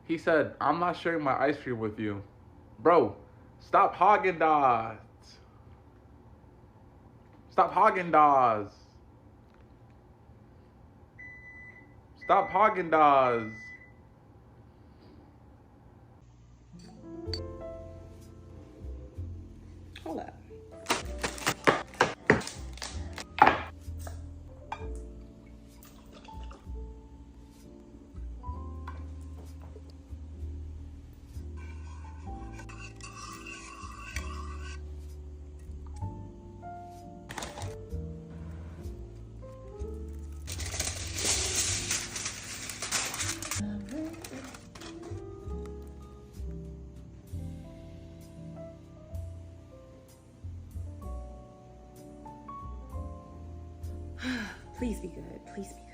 He said, I'm not sharing my ice cream with you. Bro, stop Haagen Dazs. Stop Haagen Dazs. Stop Haagen Dazs. Hold up. Please be good. Please be good.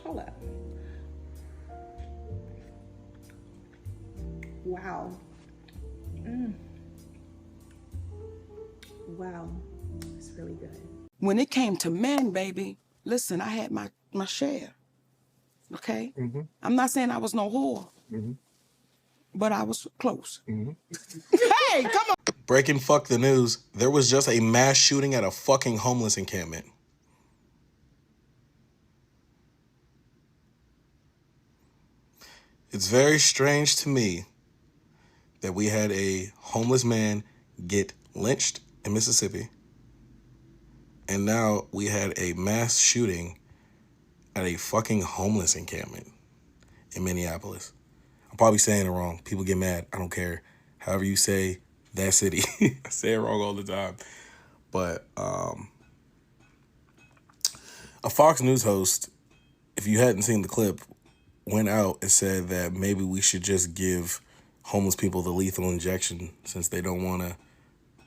Hold up. Wow. Wow. It's really good. When it came to men, baby, listen, I had my share. Okay? Mm-hmm. I'm not saying I was no whore. Mm-hmm. But I was close. Mm-hmm. Hey, come on! Breaking fuck the news. There was just a mass shooting at a fucking homeless encampment. It's very strange to me that we had a homeless man get lynched in Mississippi, and now we had a mass shooting at a fucking homeless encampment in Minneapolis. I'm probably saying it wrong. People get mad. I don't care. However you say that city. I say it wrong all the time. But a Fox News host, if you hadn't seen the clip, went out and said that maybe we should just give homeless people the lethal injection since they don't want to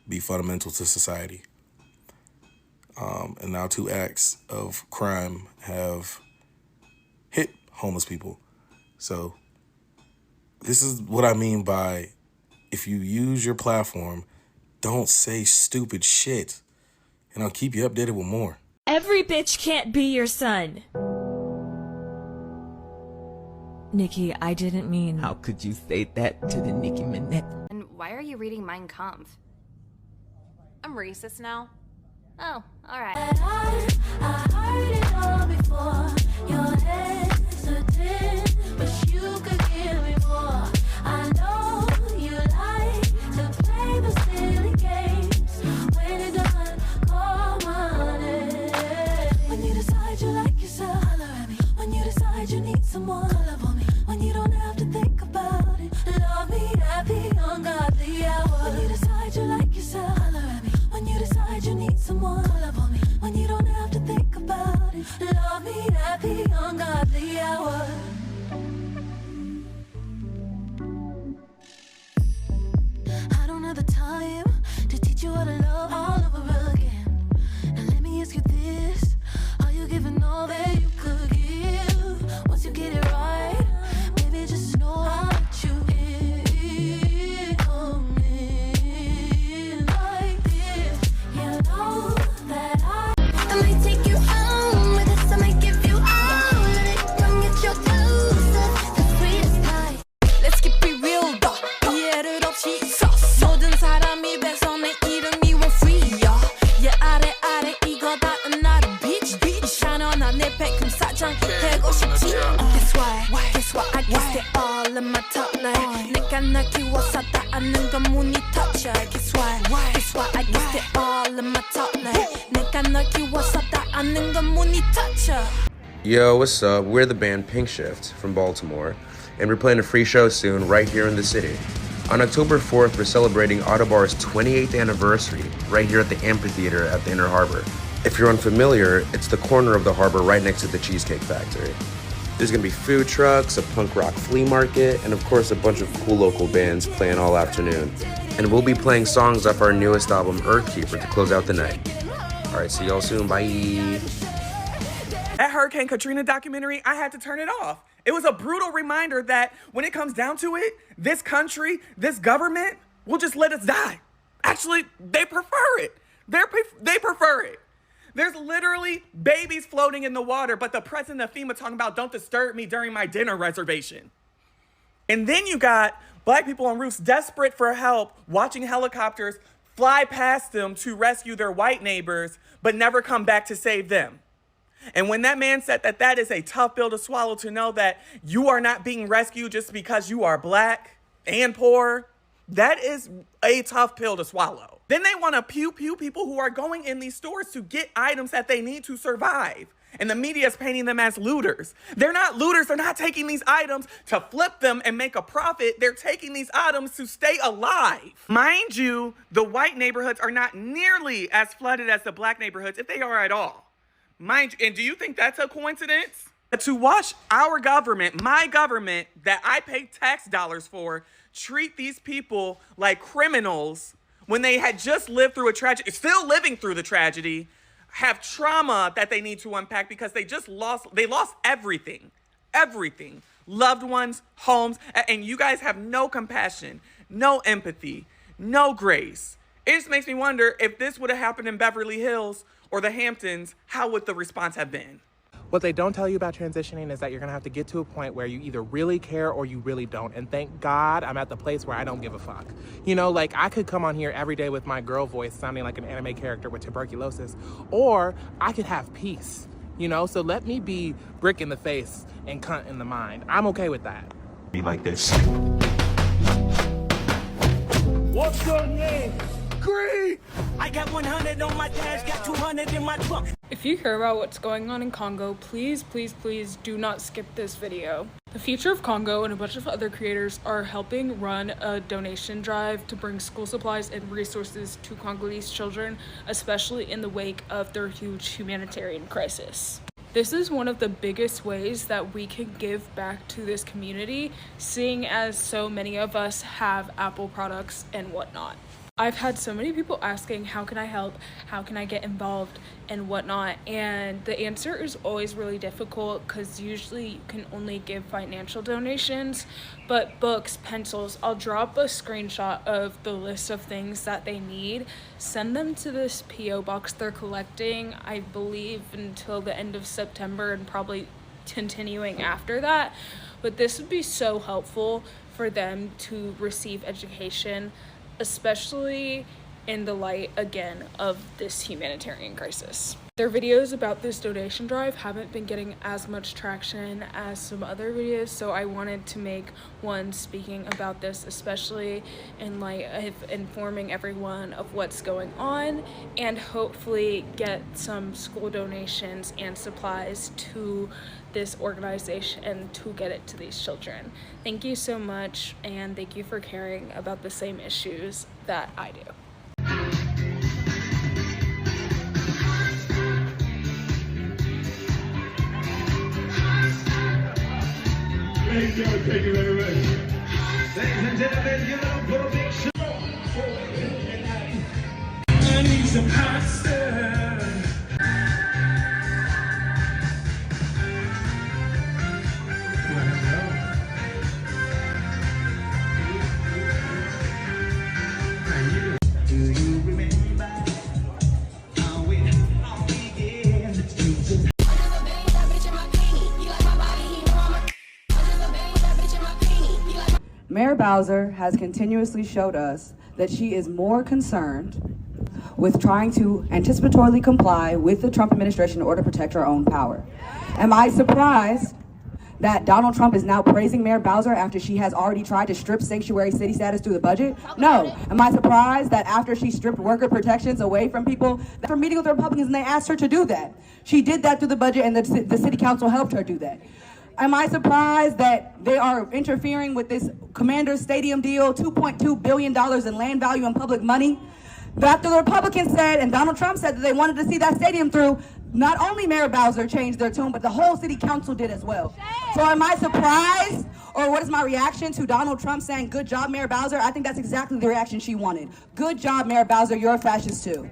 be fundamental to society. And now 2 acts of crime have hit homeless people. So this is what I mean by, if you use your platform, don't say stupid shit. And I'll keep you updated with more. Every bitch can't be your son. Nikki, I didn't mean... How could you say that to the Nicki Minaj? And why are you reading Mein Kampf? I'm racist now. Oh, alright. I heard it all before. Your hesitant, but you could give me more. I know you like to play the silly games. When you're done, call my name. When you decide you like yourself, holler at me. When you decide you need someone, love on me. When you don't have to think about it, love me at the ungodly hour. When you decide you like yourself, holler at me. When you decide you need someone, love on me. When you don't have to think about it, love me at the ungodly hour. I don't have the time to teach you how to love all over again. Now let me ask you this: are you giving all that you could give? Once you get it right, baby, just know I'll let you in. Come in like this. You know that I might take you home with us. I might give you all of it. Come get your dose of the sweetest pie. Let's keep it real, though. 이해를 없이 있었어. 모든 사람이 배선의 이름이 원 free야. 얘 아래 이거다 나를 비치. 샤너나 내 백금 사장 되고 싶지. Guess why I guess they all in my top line. 내가 날 키워서 다 아는 건 문이 touch. Guess why I guess they all in my top line. 내가 날 키워서 다 아는 건 문이 touch. Yo, what's up? We're the band Pink Shift from Baltimore, and we're playing a free show soon right here in the city. On October 4th, we're celebrating Autobar's 28th anniversary right here at the amphitheater at the Inner Harbor. If you're unfamiliar, it's the corner of the harbor right next to the Cheesecake Factory. There's gonna be food trucks, a punk rock flea market, and of course a bunch of cool local bands playing all afternoon. And we'll be playing songs off our newest album, Earthkeeper, to close out the night. All right, see y'all soon, bye. That Hurricane Katrina documentary, I had to turn it off. It was a brutal reminder that when it comes down to it, this country, this government will just let us die. Actually, they prefer it. They prefer it. There's literally babies floating in the water, but the president of FEMA talking about don't disturb me during my dinner reservation. And then you got black people on roofs desperate for help, watching helicopters fly past them to rescue their white neighbors, but never come back to save them. And when that man said that that is a tough pill to swallow, to know that you are not being rescued just because you are black and poor, that is a tough pill to swallow. Then they want to pew people who are going in these stores to get items that they need to survive. And the media is painting them as looters. They're not looters. They're not taking these items to flip them and make a profit. They're taking these items to stay alive. Mind you, the white neighborhoods are not nearly as flooded as the black neighborhoods, if they are at all. Mind you, and do you think that's a coincidence? To watch our government, my government, that I pay tax dollars for, treat these people like criminals when they had just lived through a tragedy, still living through the tragedy, have trauma that they need to unpack because they lost everything, loved ones, homes, and you guys have no compassion, no empathy, no grace. It just makes me wonder, if this would have happened in Beverly Hills or the Hamptons, how would the response have been? What they don't tell you about transitioning is that you're gonna have to get to a point where you either really care or you really don't. And thank God I'm at the place where I don't give a fuck. You know, like, I could come on here every day with my girl voice sounding like an anime character with tuberculosis, or I could have peace, you know? So let me be brick in the face and cunt in the mind. I'm okay with that. Be like this. What's your name? Green! I got 100 on my dash, got 200 in my trunk. If you care about what's going on in Congo, please do not skip this video. The Future of Congo and a bunch of other creators are helping run a donation drive to bring school supplies and resources to Congolese children, especially in the wake of their huge humanitarian crisis. This is one of the biggest ways that we can give back to this community, seeing as so many of us have Apple products and whatnot. I've had so many people asking, how can I help? How can I get involved and whatnot? And the answer is always really difficult because usually you can only give financial donations, but books, pencils, I'll drop a screenshot of the list of things that they need. Send them to this PO box they're collecting, I believe, until the end of September and probably continuing after that. But this would be so helpful for them to receive education, especially in the light, again, of this humanitarian crisis. Their videos about this donation drive haven't been getting as much traction as some other videos, so I wanted to make one speaking about this, especially in light of informing everyone of what's going on, and hopefully get some school donations and supplies to this organization to get it to these children. Thank you so much, and thank you for caring about the same issues that I do. Thank you very much. Ladies and gentlemen, give it up for a big show. I need some pasta. Mayor Bowser has continuously showed us that she is more concerned with trying to anticipatorily comply with the Trump administration in order to protect her own power. Am I surprised that Donald Trump is now praising Mayor Bowser after she has already tried to strip sanctuary city status through the budget? No. Am I surprised that after she stripped worker protections away from people, for meeting with the Republicans and they asked her to do that? She did that through the budget and the city council helped her do that. Am I surprised that they are interfering with this Commander Stadium deal, $2.2 billion in land value and public money? After the Republicans said, and Donald Trump said that they wanted to see that stadium through, not only Mayor Bowser changed their tune, but the whole city council did as well. So am I surprised, or what is my reaction to Donald Trump saying, good job, Mayor Bowser? I think that's exactly the reaction she wanted. Good job, Mayor Bowser, you're a fascist too.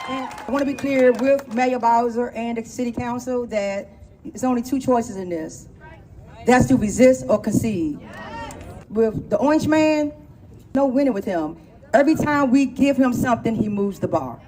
And I want to be clear with Mayor Bowser and the city council that it's only two choices in this. That's to resist or concede. With the orange man, no winning with him. Every time we give him something, he moves the bar.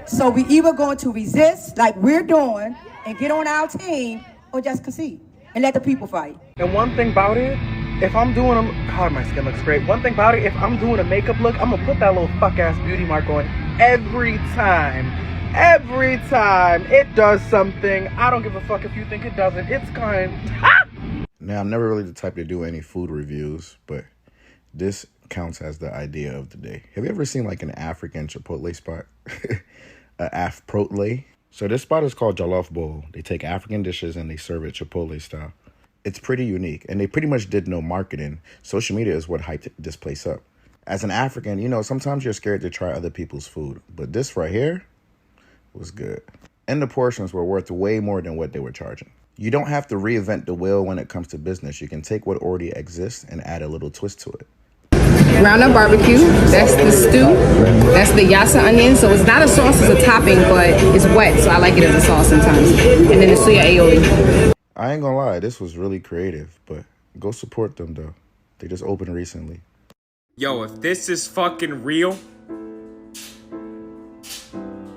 So we either going to resist like we're doing and get on our team, or just concede and let the people fight. And one thing about it, if I'm doing them, God, my skin looks great. One thing about it, if I'm doing a makeup look, I'm gonna put that little fuck ass beauty mark on every time. Every time it does something. I don't give a fuck if you think it doesn't. It's kind. Now, I'm never really the type to do any food reviews, but this counts as the idea of the day. Have you ever seen like an African Chipotle spot? A Afprotle? So this spot is called Jollof Bowl. They take African dishes and they serve it Chipotle style. It's pretty unique, and they pretty much did no marketing. Social media is what hyped this place up. As an African, you know, sometimes you're scared to try other people's food, but this right here was good. And the portions were worth way more than what they were charging. You don't have to reinvent the wheel when it comes to business. You can take what already exists and add a little twist to it. Ground up barbecue, that's the stew, that's the yassa onion. So it's not a sauce, it's a topping, but it's wet, so I like it as a sauce sometimes. And then the suya aioli. I ain't gonna lie, this was really creative, but go support them though. They just opened recently. Yo, if this is fucking real,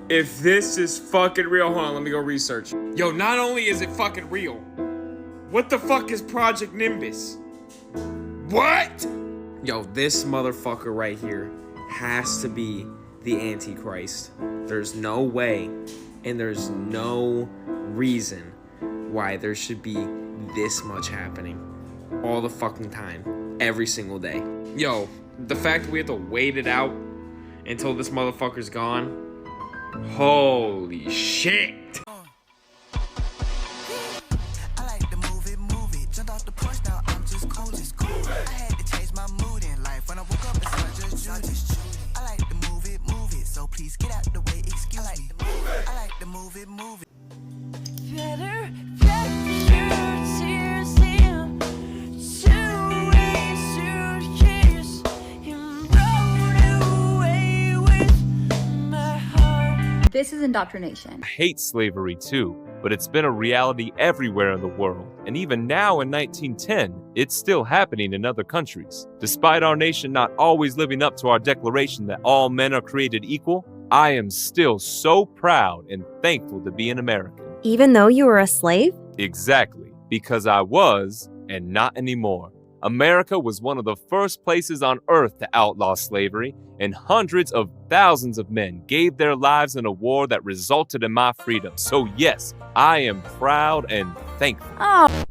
hold on, let me go research. Yo, not only is it fucking real, what the fuck is Project Nimbus? What? Yo, this motherfucker right here has to be the Antichrist. There's no way, and there's no reason why there should be this much happening all the fucking time, every single day. Yo, the fact that we have to wait it out until this motherfucker's gone, holy shit. This is indoctrination. I hate slavery too, but it's been a reality everywhere in the world. And even now in 1910, it's still happening in other countries. Despite our nation not always living up to our declaration that all men are created equal, I am still so proud and thankful to be an American. Even though you were a slave? Exactly, because I was, and not anymore. America was one of the first places on earth to outlaw slavery, and hundreds of thousands of men gave their lives in a war that resulted in my freedom. So yes, I am proud and thankful. Oh.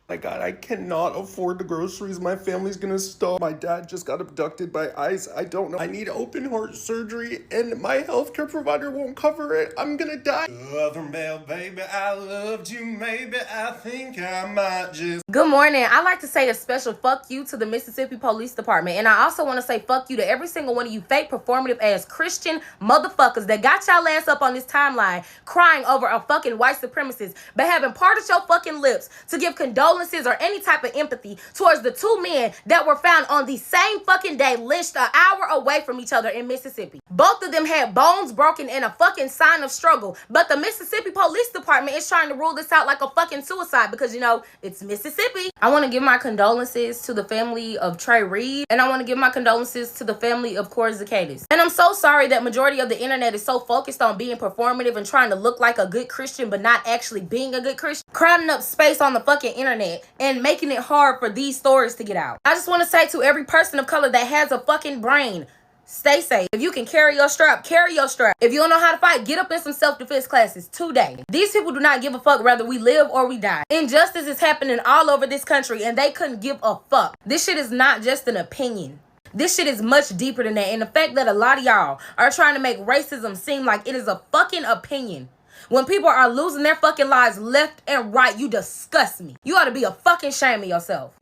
My God, I cannot afford the groceries. My family's gonna starve. My dad just got abducted by ICE. I don't know. I need open heart surgery and my healthcare provider won't cover it. I'm gonna die. Other male, baby, I loved you. Maybe I think I might just Good morning. I'd like to say a special fuck you to the Mississippi Police Department. And I also want to say fuck you to every single one of you fake performative ass Christian motherfuckers that got y'all ass up on this timeline crying over a fucking white supremacist, but having parted your fucking lips to give condolences or any type of empathy towards the two men that were found on the same fucking day lynched an hour away from each other in Mississippi. Both of them had bones broken and a fucking sign of struggle, but the Mississippi Police Department is trying to rule this out like a fucking suicide because, you know, it's Mississippi. I want to give my condolences to the family of Trey Reed, and I want to give my condolences to the family of Corey Zacchaeus. And I'm so sorry that majority of the internet is so focused on being performative and trying to look like a good Christian but not actually being a good Christian, crowding up space on the fucking internet and making it hard for these stories to get out. I just want to say to every person of color that has a fucking brain, stay safe. If you can carry your strap, carry your strap. If you don't know how to fight, get up in some self-defense classes today. These people do not give a fuck whether we live or we die. Injustice is happening all over this country and they couldn't give a fuck. This shit is not just an opinion. This shit is much deeper than that. And the fact that a lot of y'all are trying to make racism seem like it is a fucking opinion. When people are losing their fucking lives left and right, you disgust me. You ought to be a fucking shame of yourself.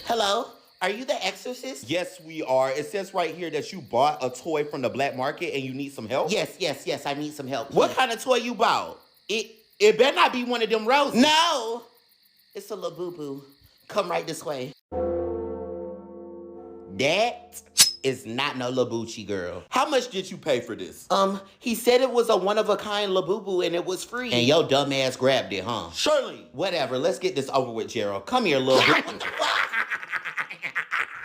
Hello? Are you the exorcist? Yes, we are. It says right here that you bought a toy from the black market and you need some help? Yes, I need some help. What kind of toy you bought? It better not be one of them roses. No! It's a little boo-boo. Come right this way. That is not no Labucci, girl. How much did you pay for this? He said it was a one-of-a-kind Labubu and it was free. And your dumb ass grabbed it, huh? Shirley! Whatever, let's get this over with, Gerald. Come here, little bit. What the fuck?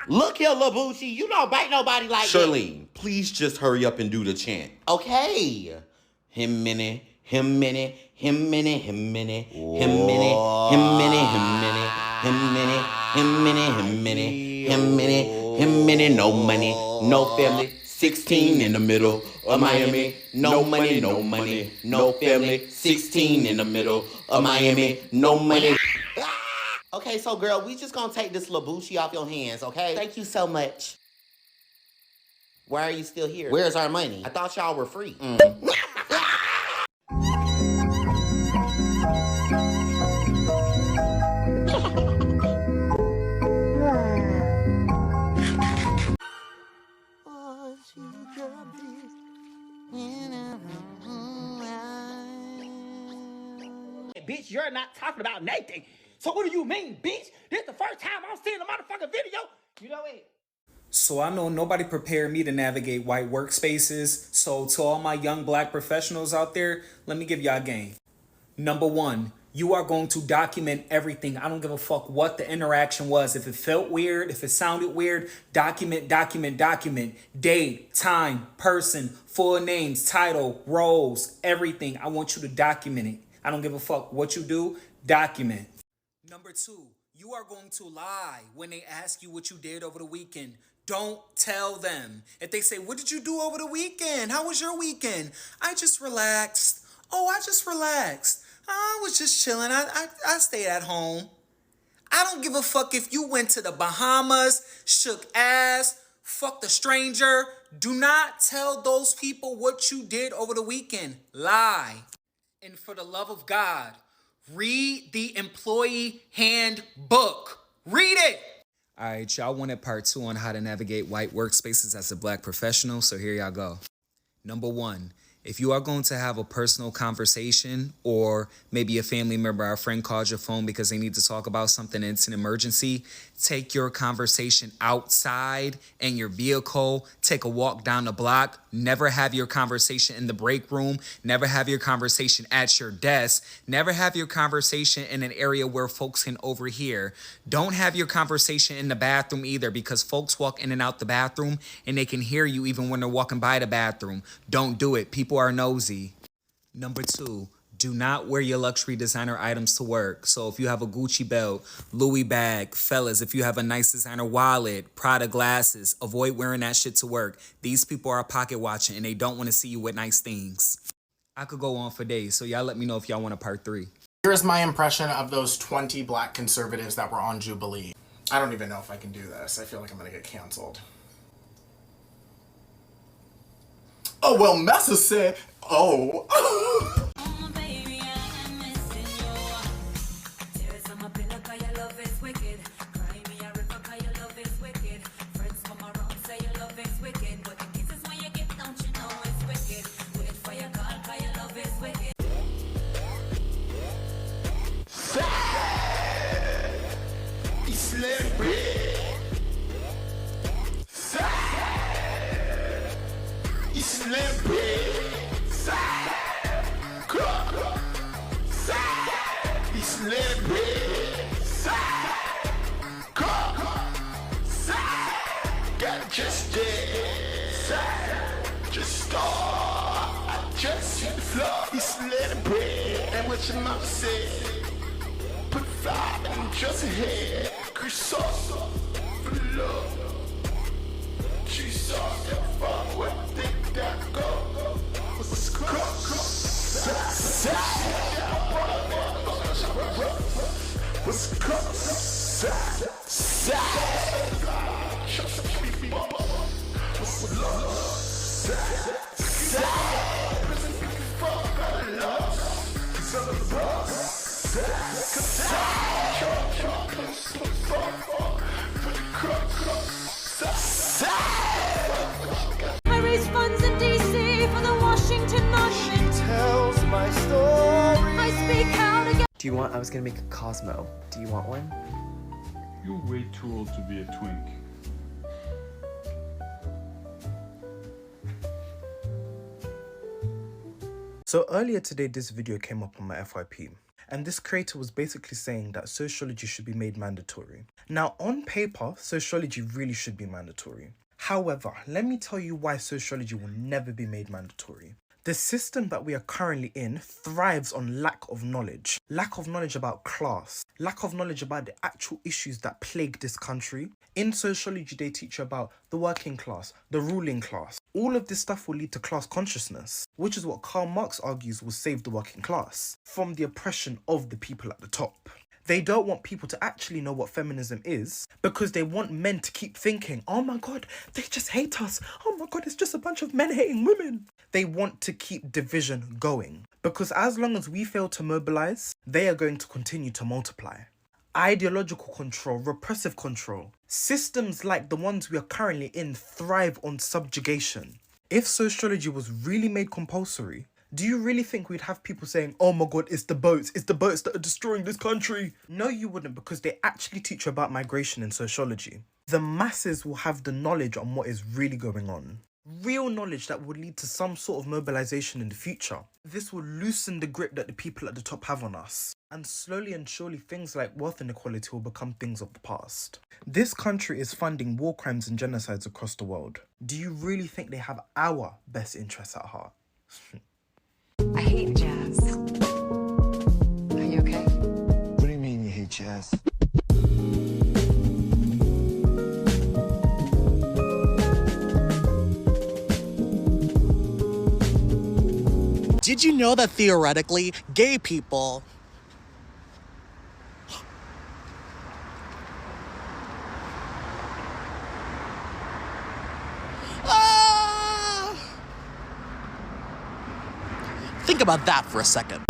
Look here, Labucci, you don't bite nobody like that. Shirley, please just hurry up and do the chant. Okay. Him minute, him minute, him minute, him minute, him minute, him minute, him minute, him minute, him minute, him minute, him minute, him minute, no money, no family, 16 in the middle of Miami, no money, no money, no family, 16 in the middle of Miami, no money. Okay, so girl, we just gonna take this Labucci off your hands, okay? Thank you so much. Why are you still here? Where's our money? I thought y'all were free. Bitch, you're not talking about Nathan. So what do you mean, bitch? This the first time I'm seeing a motherfucking video. You know it. So I know nobody prepared me to navigate white workspaces. So to all my young black professionals out there, let me give y'all a game. Number one, you are going to document everything. I don't give a fuck what the interaction was. If it felt weird, if it sounded weird, document. Date, time, person, full names, title, roles, everything. I want you to document it. I don't give a fuck what you do, document. Number two, you are going to lie when they ask you what you did over the weekend. Don't tell them. If they say, what did you do over the weekend? How was your weekend? I just relaxed. Oh, I just relaxed. I was just chilling. I stayed at home. I don't give a fuck if you went to the Bahamas, shook ass, fucked a stranger. Do not tell those people what you did over the weekend. Lie. And for the love of God, read the employee handbook. Read it. Alright, y'all wanted part 2 on how to navigate white workspaces as a black professional, so here y'all go. Number 1, if you are going to have a personal conversation, or maybe a family member or a friend calls your phone because they need to talk about something and it's an emergency, take your conversation outside in your vehicle, take a walk down the block. Never have your conversation in the break room. Never have your conversation at your desk. Never have your conversation in an area where folks can overhear. Don't have your conversation in the bathroom either, because folks walk in and out the bathroom and they can hear you even when they're walking by the bathroom. Don't do it. People are nosy. Number 2, do not wear your luxury designer items to work. So if you have a Gucci belt, Louis bag, fellas, if you have a nice designer wallet, Prada glasses, avoid wearing that shit to work. These people are pocket watching and they don't want to see you with nice things. I could go on for days, so y'all let me know if y'all want a part 3. Here's my impression of those 20 black conservatives that were on Jubilee. I don't even know if I can do this. I feel like I'm gonna get canceled. Oh, well, Messa said, oh. Just start. I just hit the floor. It's let bread. And what your mom said. Put 5 in just ahead. Chris sauce for the love. She saw that fuck. Where think that go? What's the cross? What's the cross? I raise funds in DC for the Washington Monument. She tells my story. I speak out again. Do you want? I was gonna make a Cosmo. Do you want one? You're way too old to be a twink. So earlier today, this video came up on my FYP, and this creator was basically saying that sociology should be made mandatory. Now, on paper, sociology really should be mandatory. However, let me tell you why sociology will never be made mandatory. The system that we are currently in thrives on lack of knowledge. Lack of knowledge about class. Lack of knowledge about the actual issues that plague this country. In sociology, they teach you about the working class, the ruling class. All of this stuff will lead to class consciousness, which is what Karl Marx argues will save the working class from the oppression of the people at the top. They don't want people to actually know what feminism is, because they want men to keep thinking, oh my god, they just hate us. Oh my god, it's just a bunch of men hating women. They want to keep division going, because as long as we fail to mobilize, they are going to continue to multiply. Ideological control, repressive control. Systems like the ones we are currently in thrive on subjugation. If sociology was really made compulsory, do you really think we'd have people saying, oh my god, it's the boats that are destroying this country? No, you wouldn't, because they actually teach you about migration in sociology. The masses will have the knowledge on what is really going on. Real knowledge that will lead to some sort of mobilization in the future. This will loosen the grip that the people at the top have on us. And slowly and surely, things like wealth inequality will become things of the past. This country is funding war crimes and genocides across the world. Do you really think they have our best interests at heart? I hate jazz. Are you okay? What do you mean you hate jazz? Did you know that theoretically, gay people... Think about that for a second.